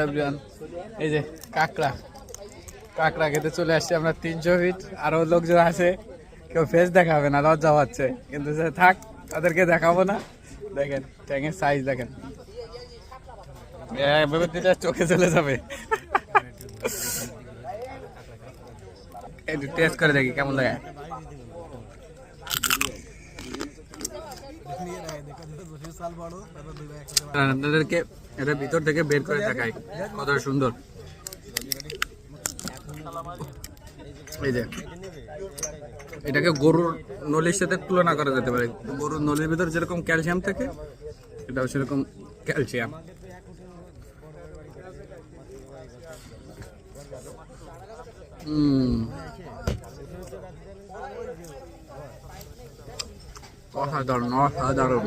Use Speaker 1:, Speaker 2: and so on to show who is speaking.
Speaker 1: Everyone, এই যে কাঁকড়া কাঁকড়া খেতে চলে আসছে আমরা 300 ফিট। আরো লোকজন আছে, কেউ ফেস দেখাবে না, লজ্জা পাচ্ছে, কিন্তু সে থাক, তাদেরকে দেখাবো না। দেখেন ট্যাংয়ের সাইজ দেখেন, এভাবে দিলে চোখে চলে যাবে। একটু টেস্ট করে দেখি কেমন লাগে। আপনাদেরকে এটা ভিতর থেকে বের করে দেখাই কত সুন্দর। এই যে এটাকে গরুর নলির সাথে তুলনা করা যেতে পারে। গরুর নলির ভিতর যেরকম ক্যালসিয়াম থাকে, এটাও সেরকম ক্যালসিয়াম। অসাধারণ অসাধারণ।